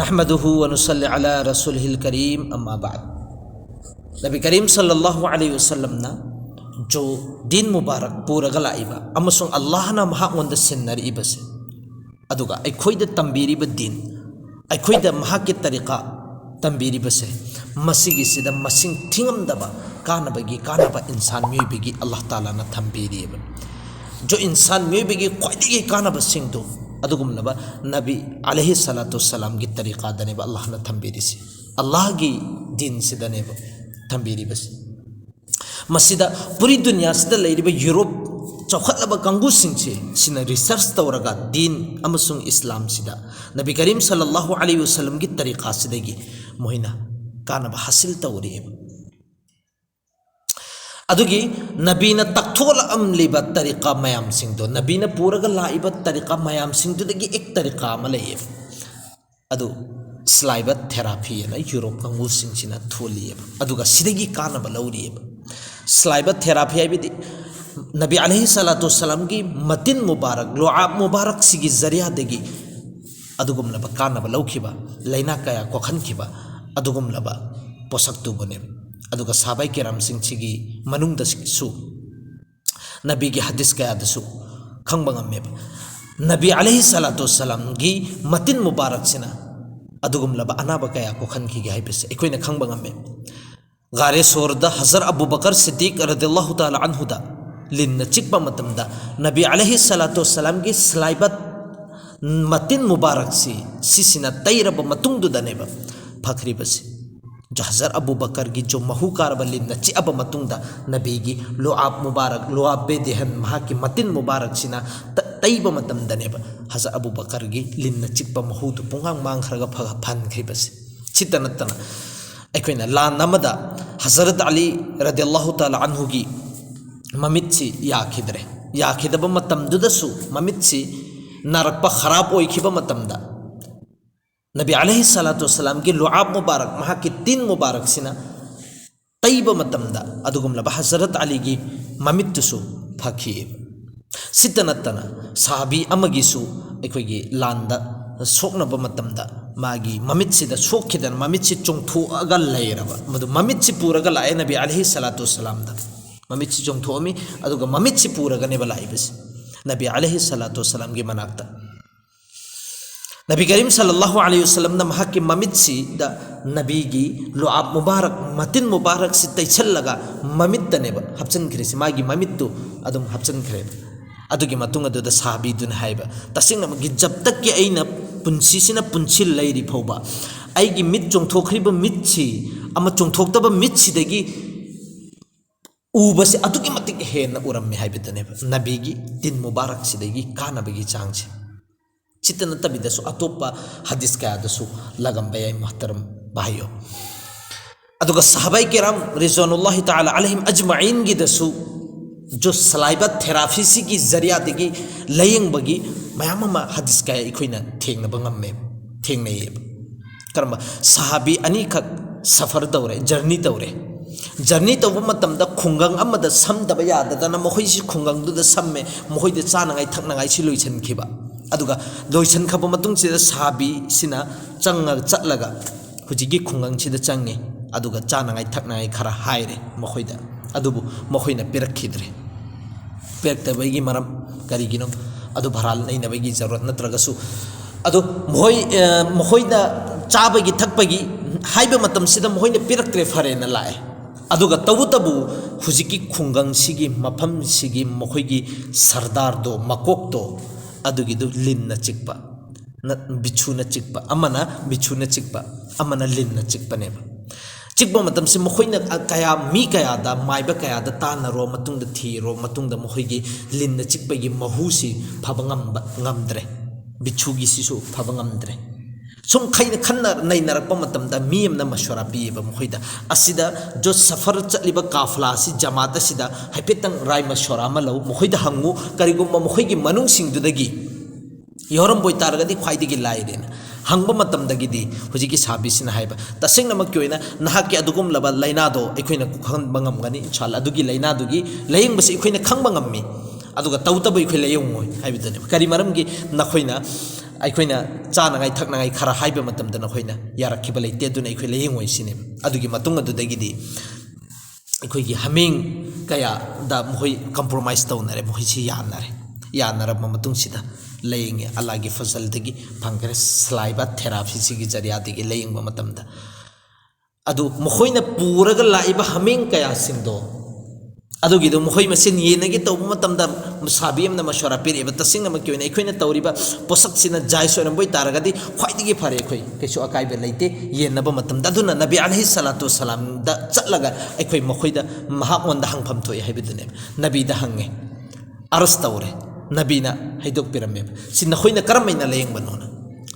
नहमदुहु व नुसल्ली अला रसूलिहिल करीम अम्मा बाद। नबी करीम सल्लल्लाहु अलैहि वसल्लम ना जो दिन मुबारक पूरगा लाइबा अमसुंग अल्लाह ना महाओंद सिन्नरिबा से अदुगा ऐखोइदा तंबीरिबा दिन ऐखोइदा महाके तरीका तंबीरिबा से मसीगी सिदा मसिंग थिंगमदबा कानबा इंसान मिबिगी अल्लाह ताला ना थंबीरिबा जो इंसान मिबिगी ख्वाइदिगी कानबा सिंगदो अदुगुमलबा नबी अलैहि सलातु सलाम की तरीका दनेबा अल्लाह ना थंबीरिसी अल्लाह की दिन सिदनेबा थंबीरिबस मसीदा पूरी दुनिया सिदा लेरिबा यूरोप चौखतलबा कांगू सिंगसे सिना रिसर्च तौरगा दीन अमसुंग इस्लाम सिदा नबी करीम सल्लल्लाहु अलैहि वसल्लम की तरीका सिदगी मोहिना कानबा हासिल तौरिबा अदुगी नबीना तक्थोल अमलिबा तरीका मयाम सिंगदो नबीना पूरगा लाइबा तरीका मयाम सिंगदुदगी एक तरीका अमा लैये अदु स्लाइबा थेरापी ना यूरोप कांगू सिंगसिना थोलियेबा अदुगा सिदगी कानबा लौरियेबा स्लाइबा थेरापी हाइबिदि नबी अलैहि सलातु वस्सलाम की मतिन मुबारक लुआब मुबारक सिगी जरिया देगी अदुगुमलबा कानबा लौखिबा लैना कया कोखनखिबा अदुगुमलबा पोसक्तु बने अदुगा साहाबाई किराम सिंगसिगी मनुंगदसु नबी की हदीस कयादसु खंगबा ngam नबी अलैहि सलातु वस्सलाम की मतिन मुबारक सिना अदुगुमलबा अनाबा कया कोखनखिगे हाइबसे एखोइना खंगबा ngam गारे सोरदा हजर अबू बकर सिद्दीक रदियल्लाहु ताला अन्हुदा लिन्न चिकबा मतमदा नबी अलैहि सलातु वस्सलाम की स्लाइबत मतिन मुबारक सिसिना तैरब मतुंगदुदनेबा फखरिबसे जो हजर अबू बकर की जो महूकार लिन्न चिअब मतुंगदा नबी की लुआब मुबारक लुआब बेदेहन महा की मतिन मुबारक सिना तैब मतमदनेबा हजर अबू बकर की लिन्न चिकबा महूदु पुंगांग मांगखरगा फनखरिबसे चितनतना ऐखोइना लान नमदा हजरत अली रदियल्लाहु ताला अन्हु की ममित्सी याखिदब मतमदुदसु ममित्सी नरकपा खराब ओइखिबा मतमदा नबी अलैहि सलातु वस्सलाम की लुआब मुबारक महा की तीन मुबारक सिना तैब मतमदा अदुगुमलबा हजरत अली की ममित्तुसु फखिब सितनतना साहबी अमगिसु ऐखोइगी लांदा सोकनब मतमदा मागी ममित्सिदा सोखिदन ममित्सि चोंथोअगा लैरबा मदु ममित्सि पूरगा लाए नबी अलैहि सलातु वस्सलाम दा ममित्सि चोंथोअमी अदुगा ममित्सि पूरगा नेबा लाइबस नबी अलैहि सलातु वस्सलाम की मनाक्ता नबी करीम सल्लल्लाहु अलैहि वसल्लम ना महा की ममित्सि दा नबी की लुआब मुबारक मतिन मुबारक सि तैछल्लगा ममित्तनेबा हपचनखरिसि मागी ममित्तु अदुम हपचनखरेबा अदुगी मतुंग अदुदा साहबीदुन हाइबा तसिंगनमगी जब तक के अइना पुंसिसिना पुंसिल लैरि फौबा आइगी मित चोंथोखरिबा मित्सि अमा चोंथोक्तबा मित्सिदगी उबसे अदुगी मतिक हेना उरम्मे हाइबदनेबा नबीगी दिन मुबारक सिदगी कानबगी चांगसे चितन तबिदसु अतोपा हदीस कयादसु लगंबे मोहतरम भाइयो अदुगा सहाबाई किराम रिजवानुल्लाहि ताला अलैहिम अजमईन गी दसु जो सलाइबा थेरापीसी की जरिया देगी लयंग बगी मयामा हदीस कया इखोइना थेंगनबा ngam थेंगनयेब करम सहाबी अनी खक सफर तौरे जर्नी तौब मतमदा खुंगंग अमदा समदबा याददना मखोइसि खुंगंग दुदा सम्मे मखोइदे चानांगाई थकनांगाई सि लोइसनखिबा अदुगा लोइसनखबा मतुंग सिदा सहाबी सिना चंगा चटलगा हुजिगी खुंगंग सिदा चंगे अदुगा चानांगाई थकनांगाई खरा हाइरे मखोइदा अदुबु मखोइना पिरक्तबगी मरम करिगिनो अदु भराल नैनबगी जरूरत नत्रगसु अदु मखोइदा चाबगी थकपगी हाइबा मतम सिदा मखोइना पिरक्त्रे फरेना लाए अदुगा तबु हुजिकी खुंगंग सिगी मफम सिगी मखोइगी सरदार दो मकोक दो अदुगी दु लिन्न चिकपा बिछुना चिकपा अमना बिछुना चिकपा अमना लिन्न चिकपनेबा चिकबा मतम से मखोइना कया मी कयादा माइबा कयादा तानरो मतुंगदा थीरो मतुंगदा मखोइगी लिन्न चिकपगी महूसी फबंगमद्रे बिछुगी सिसु फबंगमद्रे सुम खन्ना नैनरप मतमदा मी अमना मशवरा पीबा मखोइदा असिदा जो सफर चलिबा काफला सि जमात असिदा हाइपेतंग राय मशवरा अमा लौ मखोइदा हंगु करिगुम्बा मखोइगी मनुंगसिंगदुदगी योरम बोय तारगदी ख्वाइदिगी लाइरेन हंगबा मतमदगिदी हुजिकी साबिसिना हाइबा तसेंगनमक क्योइना नहाकी अदुगुम लबा लैनादो एखोइना खंगबा ngam इंशाल्लाह अदुगी लैनादुगी लयंगबसे एखोइना खंगबा ngam मी अदुगा तौतबो एखोइ लयंगोय हाइबदने करि मरमगी नखोइना ꯑꯩꯈꯣꯏꯅ ꯆꯥꯅꯉꯥꯏ ꯊꯛꯅꯉꯥꯏ ꯈꯔ ꯍꯥꯏꯕ ꯃꯇꯝꯗ ꯑꯩꯈꯣꯏꯅ ꯌꯥꯔꯛꯈꯤꯕ ꯂꯩꯇꯦ ꯑꯗꯨꯅ ꯑꯩꯈꯣꯏ ꯂꯥꯌꯦꯡꯉꯣꯏꯁꯤꯅꯦ ꯑꯗꯨꯒꯤ ꯃꯇꯨꯡ ꯑꯗꯨꯗꯒꯤꯗꯤ ꯑꯩꯈꯣꯏꯒꯤ ꯍꯥꯃꯦꯡ ꯀꯌꯥꯗ ꯃꯈꯣꯏ ꯀꯝꯄ꯭ꯔꯣꯃꯥꯏꯁ ꯇꯧꯅꯔꯦ ꯃꯈꯣꯏꯁꯤ ꯌꯥꯅꯔꯕ ꯃꯇꯨꯡꯁꯤꯗ ꯂꯥꯌꯦꯡꯉꯦ ꯑꯜꯂꯥꯍꯒꯤ ꯐꯖꯜꯗꯒꯤ ꯐꯪꯈ꯭ꯔꯦ ꯁ꯭ꯂꯥꯏꯕ ꯊꯦꯔꯥꯄꯤꯁꯤꯒꯤ ꯖꯔꯤꯌꯥꯗꯒꯤ ꯂꯥꯌꯦꯡꯕ ꯃꯇꯝꯗ ꯑꯗꯨ ꯃꯈꯣꯏꯅ ꯄꯨꯔꯒ ꯂꯥꯛꯏꯕ ꯍꯥꯃꯦꯡ ꯀꯌꯥꯁꯤꯡꯗꯣ ꯑꯗꯨꯒꯤꯗꯣ ꯃꯈꯣꯏ ꯃꯁꯦꯟ ꯌꯦꯟꯅꯒꯦ ꯇꯧꯕ ꯃꯇꯝꯗ ꯁꯥꯕꯤ ꯑꯃꯅ ꯃꯁꯋꯥꯔꯥ ꯄꯤꯔꯛꯑꯦꯕ ꯇꯁꯦꯡꯅꯃꯛꯀꯤ ꯑꯣꯏꯅ ꯑꯩꯈꯣꯏꯅ ꯇꯧꯔꯤꯕ ꯄꯣꯠꯁꯛꯁꯤꯅ ꯖꯥꯏꯁ ꯑꯣꯏꯔꯝꯕ ꯑꯣꯏꯇꯥꯔꯒꯗꯤ ꯈ꯭ꯋꯥꯏꯗꯒꯤ ꯐꯔꯦ ꯑꯩꯈꯣꯏ ꯀꯩꯁꯨ ꯑꯀꯥꯏꯕ ꯂꯩꯇꯦ ꯌꯦꯟꯅꯕ ꯃꯇꯝꯗ ꯑꯗꯨꯅ ꯅꯕꯤ ꯑꯂꯩꯍꯤ ꯁꯂꯥꯇꯨ ꯋꯁꯁꯂꯥꯝꯗ ꯆꯠꯂꯒ ꯑꯩꯈꯣꯏ ꯃꯈꯣꯏꯗ ꯃꯍꯥꯛꯉꯣꯟꯗ ꯍꯪꯐꯝ ꯊꯣꯛꯑꯦ ꯍꯥꯏꯕꯗꯨꯅꯦꯕ ꯅꯕꯤꯗ ꯍꯪꯉꯦ ꯑꯔꯁ ꯇꯧꯔꯦ ꯅꯕꯤꯅ ꯍꯩꯗꯣꯛꯄꯤꯔꯝꯃꯦꯕ ꯁꯤ ꯅꯈꯣꯏꯅ ꯀꯔꯝꯍꯥꯏꯅ ꯂꯥꯌꯦꯡꯕꯅꯣꯅ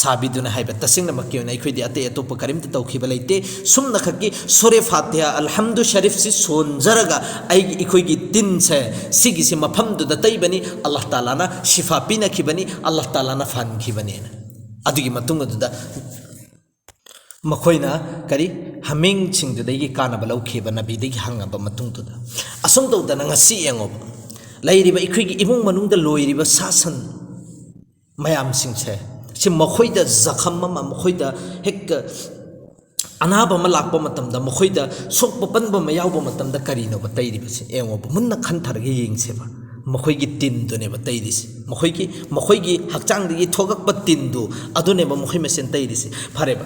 ꯁꯥꯕꯤꯗꯨꯅ ꯍꯥꯏꯕ ꯇꯁꯦꯡꯅꯃꯛꯀꯤ ꯑꯣꯏꯅ ꯑꯩꯈꯣꯏꯗꯤ ꯑꯇꯩ ꯑꯇꯣꯞꯄ ꯀꯔꯤꯝꯇ ꯇꯧꯈꯤꯕ ꯂꯩꯇꯦ ꯁꯨꯝꯅ ꯈꯛꯀꯤ ꯁꯨꯔꯦ ꯐꯥꯇꯤꯍꯥ ꯑꯜꯍꯝꯗꯨ ꯁꯔꯤꯐꯁꯤ ꯁꯣꯟꯖꯔꯒ ꯑꯩꯈꯣꯏꯒꯤ ꯇꯤꯟꯁꯦ ꯁꯤꯒꯤꯁꯤ ꯃꯐꯝꯗꯨꯗ ꯇꯩꯕꯅꯤ ꯑꯜꯂꯥꯍ ꯇꯥꯂꯥꯅ ꯁꯤꯐꯥ ꯄꯤꯅꯈꯤꯕꯅꯤ ꯑꯜꯂꯥꯍ ꯇꯥꯂꯥꯅ ꯐꯍꯟꯈꯤꯕꯅꯤꯅ ꯑꯗꯨꯒꯤ ꯃꯇꯨꯡ ꯑꯗꯨꯗ ꯃꯈꯣꯏꯅ ꯀꯔꯤ ꯍꯥꯃꯦꯡꯁꯤꯡꯗꯨꯗꯒꯤ ꯀꯥꯟꯅꯕ ꯂꯧꯈꯤꯕ ꯅꯕꯤꯗꯒꯤ ꯍꯪꯉꯕ ꯃꯇꯨꯡꯗꯨꯗ ꯑꯁꯨꯝ ꯇꯧꯗꯅ ꯉꯁꯤ ꯌꯦꯡꯉꯣꯕ ꯂꯩꯔꯤꯕ ꯑꯩꯈꯣꯏꯒꯤ ꯏꯃꯨꯡ ꯃꯅꯨꯡꯗ ꯂꯣꯏꯔꯤꯕ ꯁꯥ ꯁꯟ ꯃꯌꯥꯝꯁꯤꯡꯁꯦ ꯁꯤ ꯃꯈꯣꯏꯗ ꯖꯈꯝ ꯑꯃ ꯃꯈꯣꯏꯗ ꯍꯦꯛ ꯑꯅꯥꯕ ꯑꯃ ꯂꯥꯛꯄ ꯃꯇꯝꯗ ꯃꯈꯣꯏꯗ ꯁꯣꯛꯄ ꯄꯟꯕ ꯑꯃ ꯌꯥꯎꯕ ꯃꯇꯝꯗ ꯀꯔꯤꯅꯣꯕ ꯇꯩꯔꯤꯕꯁꯤ ꯌꯦꯡꯉꯣꯕ ꯃꯨꯟꯅ ꯈꯟꯊꯔꯒ ꯌꯦꯡꯁꯦꯕ ꯃꯈꯣꯏꯒꯤ ꯇꯤꯟꯗꯨꯅꯦꯕ ꯇꯩꯔꯤꯁꯤ ꯃꯈꯣꯏꯒꯤ ꯍꯛꯆꯥꯡꯗꯒꯤ ꯊꯣꯛꯂꯛꯄ ꯇꯤꯟꯗꯨ ꯑꯗꯨꯅꯦꯕ ꯃꯈꯣꯏ ꯃꯁꯦꯟ ꯇꯩꯔꯤꯁꯤ ꯐꯔꯦꯕ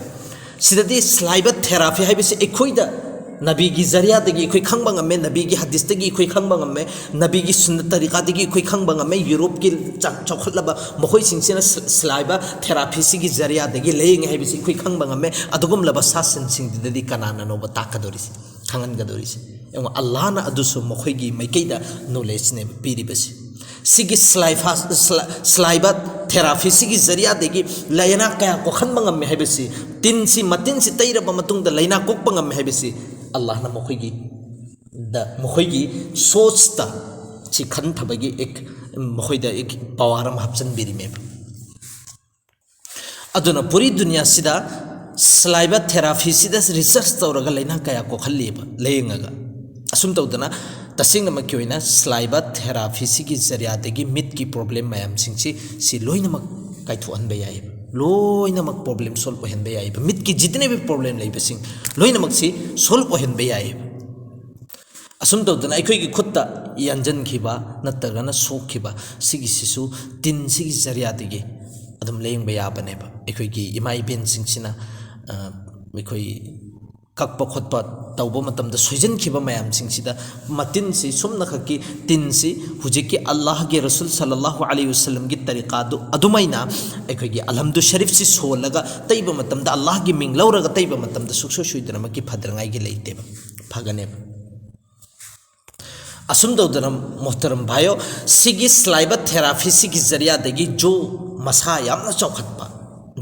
ꯁꯤꯗꯗꯤ ꯁ꯭ꯂꯥꯏꯕ ꯊꯦꯔꯥꯄꯤ ꯍꯥꯏꯕꯁꯤ ꯑꯩꯈꯣꯏꯗ ꯅꯕꯤꯒꯤ ꯖꯔꯤꯌꯥꯗꯒꯤ ꯑꯩꯈꯣꯏ ꯈꯪꯕ ꯉꯝꯃꯦ ꯅꯕꯤꯒꯤ ꯍꯗꯤꯁꯇꯒꯤ ꯑꯩꯈꯣꯏ ꯈꯪꯕ ꯉꯝꯃꯦ ꯅꯕꯤꯒꯤ ꯁꯨꯟꯅ ꯇꯔꯤꯀꯥꯗꯒꯤ ꯑꯩꯈꯣꯏ ꯈꯪꯕ ꯉꯝꯃꯦ ꯌꯨꯔꯣꯞꯀꯤ ꯆꯥꯎꯈꯠꯂꯕ ꯃꯈꯣꯏꯁꯤꯡꯁꯤꯅ ꯁ꯭ꯂꯥꯏꯕ ꯊꯦꯔꯥꯄꯤꯁꯤꯒꯤ ꯖꯔꯤꯌꯥꯗꯒꯤ ꯂꯥꯌꯦꯡꯉꯦ ꯍꯥꯏꯕꯁꯤ ꯑꯩꯈꯣꯏ ꯈꯪꯕ ꯉꯝꯃꯦ ꯑꯗꯨꯒꯨꯝꯂꯕ ꯁꯥꯁꯟꯁꯤꯡꯗꯨꯗꯗꯤ ꯀꯅꯥꯅꯅꯣꯕ ꯇꯥꯛꯀꯗꯧꯔꯤꯁꯤ ꯈꯪꯍꯟꯒꯗꯧꯔꯤꯁꯤ ꯌꯦꯡꯉꯣ ꯑꯜꯂꯥꯍꯅ ꯑꯗꯨꯁꯨ ꯃꯈꯣꯏꯒꯤ ꯃꯥꯏꯀꯩꯗ ꯅꯣꯂꯦꯖꯅꯦꯕ ꯄꯤꯔꯤꯕꯁꯤ ꯁꯤꯒꯤ ꯁ꯭ꯂꯥꯏꯕ ꯊꯦꯔꯥꯄꯤꯁꯤꯒꯤ ꯖꯔꯤꯌꯥꯗꯒꯤ ꯂꯥꯏꯅꯥ ꯀꯌꯥ ꯀꯣꯛꯍꯟꯕ ꯉꯝꯃꯦ ꯍꯥꯏꯕꯁꯤ ꯃꯇꯤꯟꯁꯤ ꯇꯩꯔꯕ ꯃꯇꯨꯡꯗ ꯂꯥꯏꯅꯥ ꯀꯣꯛꯄ ꯉꯝꯃꯦ ꯍꯥꯏꯕꯁꯤ ꯑꯜꯂꯥꯍꯅ ꯃꯈꯣꯏꯒꯤ ꯁꯣꯆꯇ ꯁꯤ ꯈꯟꯊꯕꯒꯤ ꯃꯈꯣꯏꯗ ꯄꯋꯥꯔ ꯑꯃ ꯍꯥꯞꯆꯤꯟꯕꯤꯔꯤꯃꯦꯕ ꯑꯗꯨꯅ ꯄꯨꯔꯤ ꯗꯨꯅꯤꯌꯥꯁꯤꯗ ꯁ꯭ꯂꯥꯏꯕ ꯊꯦꯔꯥꯄꯤꯁꯤꯗ ꯔꯤꯁꯔꯁ ꯇꯧꯔꯒ ꯂꯥꯏꯅꯥ ꯀꯌꯥ ꯀꯣꯛꯍꯜꯂꯤꯕ ꯂꯥꯌꯦꯡꯉꯒ ꯑꯁꯨꯝ ꯇꯧꯗꯅ ꯇꯁꯦꯡꯅꯃꯛꯀꯤ ꯑꯣꯏꯅ ꯁ꯭ꯂꯥꯏꯕ ꯊꯦꯔꯥꯄꯤꯁꯤꯒꯤ ꯖꯔꯤꯌꯥꯗꯒꯤ ꯃꯤꯠꯀꯤ ꯄ꯭ꯔꯣꯕ꯭ꯂꯦꯝ ꯃꯌꯥꯝꯁꯤꯡꯁꯤ ꯂꯣꯏꯅꯃꯛ ꯀꯥꯏꯊꯣꯛꯍꯟꯕ ꯌꯥꯏꯌꯦꯕ ꯂꯣꯏꯅꯃꯛ ꯄ꯭ꯔꯣꯕ꯭ꯂꯦꯝ ꯁꯣꯜꯕ ꯑꯣꯏꯍꯟꯕ ꯌꯥꯏꯌꯦꯕ ꯃꯤꯠꯀꯤ ꯖꯤꯇꯅꯦꯕ ꯄ꯭ꯔꯣꯕ꯭ꯂꯦꯝ ꯂꯩꯕꯁꯤꯡ ꯂꯣꯏꯅꯃꯛꯁꯤ ꯁꯣꯜꯕ ꯑꯣꯏꯍꯟꯕ ꯌꯥꯏꯌꯦꯕ ꯑꯁꯨꯝ ꯇꯧꯗꯅ ꯑꯩꯈꯣꯏꯒꯤ ꯈꯨꯠꯇ ꯌꯥꯟꯖꯟꯈꯤꯕ ꯅꯠꯇ꯭ꯔꯒꯅ ꯁꯣꯛꯈꯤꯕ ꯁꯤꯒꯤꯁꯤꯁꯨ ꯇꯤꯟꯁꯤꯒꯤ ꯖꯔꯤꯌꯥꯗꯒꯤ ꯑꯗꯨꯝ ꯂꯥꯌꯦꯡꯕ ꯌꯥꯕꯅꯦꯕ ꯑꯩꯈꯣꯏꯒꯤ ꯏꯃꯥ ꯏꯕꯦꯟꯁꯤꯡꯁꯤꯅ ꯑꯩꯈꯣꯏ ꯀꯛꯄ ꯈꯣꯠꯄ ꯇꯧꯕ ꯃꯇꯝꯗ ꯁꯣꯏꯖꯟꯈꯤꯕ ꯃꯌꯥꯝꯁꯤꯡꯁꯤꯗ ꯃꯇꯤꯟꯁꯤ ꯁꯨꯝꯅ ꯈꯛꯀꯤ ꯇꯤꯟꯁꯤ ꯍꯧꯖꯤꯛꯀꯤ ꯑꯜꯂꯥꯍꯒꯤ ꯔꯁꯨꯜ ꯁꯜꯂꯜꯂꯥꯍꯨ ꯑꯂꯩꯍꯤ ꯋꯁꯜꯂꯝꯒꯤ ꯇꯔꯤꯀꯥꯗꯨ ꯑꯗꯨꯃꯥꯏꯅ ꯑꯩꯈꯣꯏꯒꯤ ꯑꯜꯍꯝꯗꯨ ꯁꯔꯤꯐꯁꯤ ꯁꯣꯜꯂꯒ ꯇꯩꯕ ꯃꯇꯝꯗ ꯑꯜꯂꯥꯍꯒꯤ ꯃꯤꯡ ꯂꯧꯔꯒ ꯇꯩꯕ ꯃꯇꯝꯗ ꯁꯨꯡꯁꯣꯏ ꯁꯣꯏꯗꯅꯃꯛꯀꯤ ꯐꯗ꯭ꯔꯉꯥꯏꯒꯤ ꯂꯩꯇꯦꯕ ꯐꯒꯅꯦꯕ असुम दौदना मोहतरम भाइयों सिगी स्लाइबा थेरापी सिगी जरियादगी जो मसा यामना चौखटपा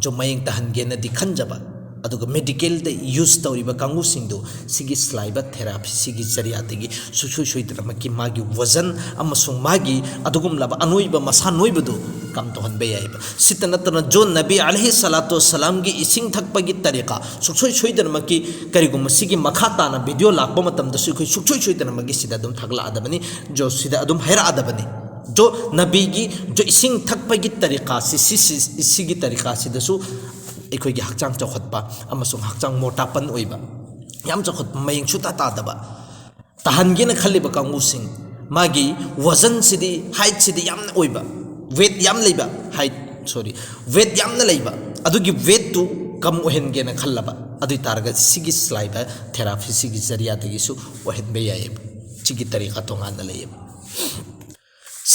जो मयंग तहनगेना दि खंजबा अदुगा मेडिकल दे यूज तौरिबा कांगु सिंगदो सिगी स्लाइबा थेरापी सिगी जरियादगी सुसु सुइदरमकी मागी वजन अमसुंग मागी अदुगुमलाबा अनोइबा मसा नोइबदो कम तो हनबे याइबा सितनतना जो नबी अलैहि सलातु वसलाम की इसिंग थकपगी तरीका सुसु सुइदरमकी करिगुम सिगी मखा ताना वीडियो लाकबा मतमदा सुखै सुसु सुइदरमकी सिदा दुम थगला अदबनी जो सिदा अदुम हैरा अदबनी जो नबी की जो इसिंग थकपगी तरीका सिगी तरीका सिदसु अखोई हक्चांग चौखटपा हक्चांग मोटापन ओइबा याम चौखटपा मयंग सुता तादबा तहनगेना खल्लिबा कांगुसिंग मागी वजन सिदी हाइट सिदी यामना ओइबा वेट याम लेबा हाइट सॉरी वेट यामना लेबा अदुगी वेट टू कम ओहेनगेना खल्लबा अदु तारगा सिगी स्लाइबा थेरापी सिगी जरिया दगिसु ओहेनबे यायब सिगी तरीका तोंगाना लेयब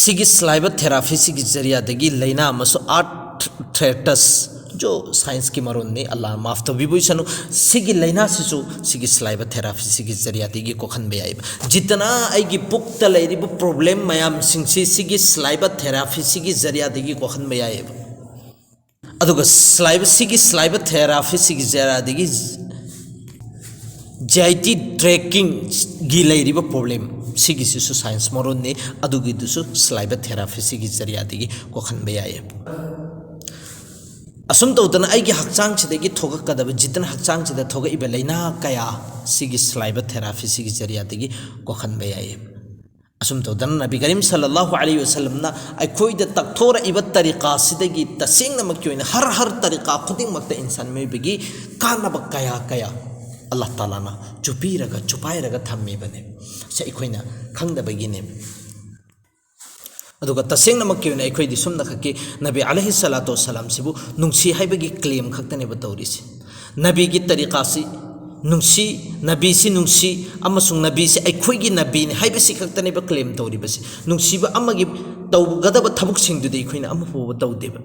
सिगी स्लाइबा थेरापी सिगी जरिया दगी लेना मसो आर्थराइटिस जो साइंस की मरोन ने अल्लाह माफ तो विभूषण सिगी लेना सिसु सिगी स्लाइबा थेरापी सिगी जरिया दगी कोखन बे आइब जितना आइगी पुक्त लेरिब प्रॉब्लम मयाम सिंगसी सिगी स्लाइबा थेरापी सिगी जरिया दगी कोखन बे आइब अदुगा स्लाइबा थेरापी सिगी जरिया दगी जाइटी ट्रैकिंग गी लेरिब प्रॉब्लम सिगी सिसु साइंस मरोन ने अदुगी दुसु स्लाइबा थेरापी सिगी जरिया दगी कोखन बे आइब असुम तौदना आइगी हक्चांग सिदगी थोगकदब जितन हक्चांग सिदा थोगइबा लेना कया सिगी स्लाइबा थेरापी सिगी जरिया दगी कोखन बे याय असुम तो दन नबी करीम सल्लल्लाहु अलैहि वसल्लम ना अखोइदा तकथोर इबत तरीका सिदगी तसिंग नमक क्यों हर तरीका खुदिंग मक्त इंसान में बिगी कानब कया कया अल्लाह ताला ना चुपीरगा चुपाइरगा थम्मी बने से अखोइना खंगदबगिने अदुगा तसिंग नमक क्यों अखोइदी सुमना खके नबी अलैहि सलातु वसलाम सिबु नुंसी हाइबगी क्लेम खक्तने बतौरिसे नबी की तरीका से नुंसी नबी से नुंसी अमसुंग नबी से अखोइगी नबी ने हाइबसी खक्तने ब क्लेम तौरिबसे नुंसीबा अमगी तौगदब थबुक सिंगदुदि अखोइना अमफो तौदेबा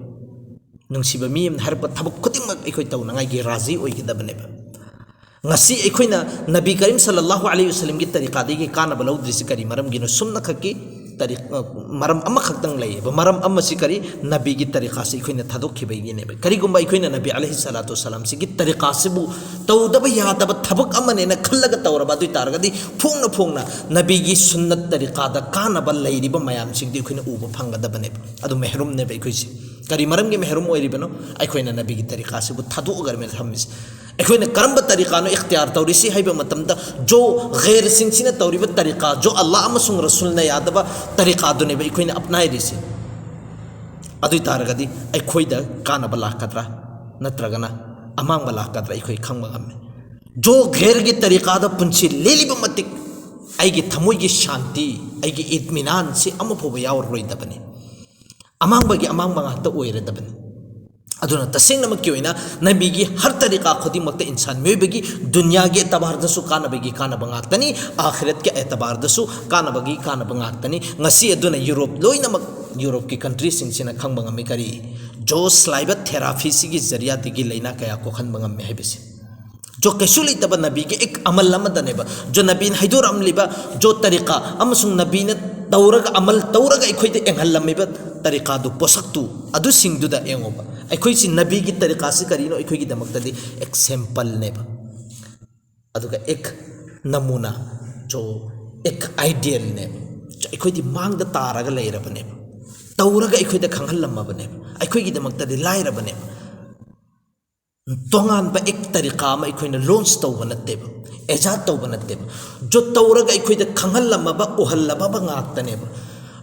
नुंसीबा मियम हरब थबुक खुदिंमक अखोइ तौनांगाई राजी ओइगदबनेबा ngasi अखोइना नबी करीम सल्लल्लाहु अलैहि वसल्लम की तरीका देगी कानब लौद्रिसे करी मरम गिनो सुमना खकी मरम अमा खक्तंग लैबा मरम अमा से करी नबी की तरीका से अखोइना थादोखिबैगिने करीगुंबा अखोइना नबी अलैहि सलातु वसलाम से की तरीका से बु तौदब यादब थबक अमनेना खल्लग तौरबा दुइ तारगदी फोंगना फोंगना नबी की सुन्नत तरीका दा कानब लैरिबा मयाम सिंगदि अखोइना उबा फंगदबने अदु महरुम ने अखोइसे करी मरम की महरुम ओइरिबनो अखोइना नबी की तरीका से बु थादोगर में थम्मिस अखोइना करंब तरीका नो इख्तियार तौरिसी हाइबा मतमदा जो गैर सिंसिना तौरिबा तरीका जो अल्लाह अमसुंग रसूल ने यादबा तरीका दुने अखोइना अपनाइरिसे अदुइ तारगदी अखोइदा कानब लाकद्रा नत्रगना अमांग लाकद्रा अखोइ खंगबा गम्मे जो गैर की तरीका दा पुंसी लेलिबा मतिक आइगी थमोइ की शांति आइगी इत्मिनान से अमफोबा यावरोइदबने अमांगबगी अमांगबा ngakta ओइरदबने अदुना तसेंगनमक की ओइना नबी की हर तरीका खुदिमक इंसान मेबगी दुनिया के एतबार दसु कानबगी कानब ngaktani आखिरत के एतबार दसु कानबगी कानब ngaktani ngasi अदुना यूरोप लोइनमक यूरोप की कंट्री सिंगसिना खंगबा ngami करी जो स्लाइबा थेरापी सिगी जरिया दिगी लेना कया को खनबा ngami हाइबसे जो कैसु लेतबा नबी के एक अमल अमदनेबा जो नबी हाइदोर अमलिबा जो तरीका अमसुंग नबी ने तौरग अमल तौरग अखोइदे एंगहलमिबा तरीका दु पोसक्तु अदु सिंगदुदा एंगोबा अखोइसी नबी की तरीका से करीनो अखोइगी दमकददी एक सैंपल नेबा अदुगा एक नमूना जो एक आइडियल नेबा जो अखोइदी मांगदा तारगा लेरबनेबा तौरगा अखोइदा खंगहलमबनेबा अखोइगी दमकददी लाइरबनेबा तोंगानबा एक तरीका में अखोइना लॉन्च तौबा नत्तेबा एजाद तौबा नत्तेबा जो तौरगा अखोइदा खंगहलमबा ओहलबा ngaktaनेबा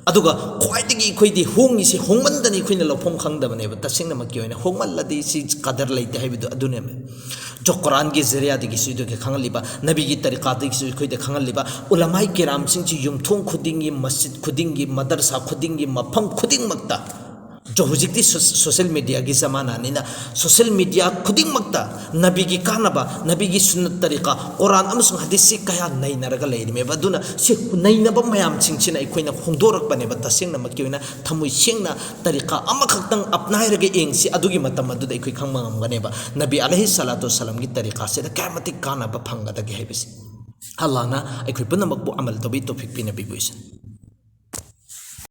अदुगा ख्वाइदगी अखोइदी होंगिसे होंगमंदनी अखोइना लौफों खंगदबनेबा तसिंगनमकी ओइना होंगमल्लदी सि कदर लेते हाइबिदु अदुने जो कुरान के जरिया दिगी सुइदो के खंगलिबा नबी की तरीका दिगी सुइ अखोइदा खंगलिबा उलमाई किराम सिंची युमथों खुदिंगी मस्जिद खुदिंगी मदरसा खुदिंगी मफम खुदिंग मक्ता जो हुजिक्ति सोशल मीडिया की जमाना निना सोशल मीडिया खुदिंग मक्ता नबी की कानबा नबी की सुन्नत तरीका कुरान अमसुंग हदीस से कया नैनरगा लेरिमे बदुना से नैनबा मयाम सिंचिना अखोइना होंदोरकपने बतसिंगना मकियोना थमुइ सिंगना तरीका अमखक्तंग अपनाइरगे एंगसी अदुगी मतम अदुदा अखोइ खंगमा ngamgaनेबा नबी अलैहि सलातु वसलाम की तरीका से कामति कानबा फंगदगे हाइबसे अल्लाह ना अखोइ पुनमकबु अमल तोबी तौफीक पिना बिगुइसन।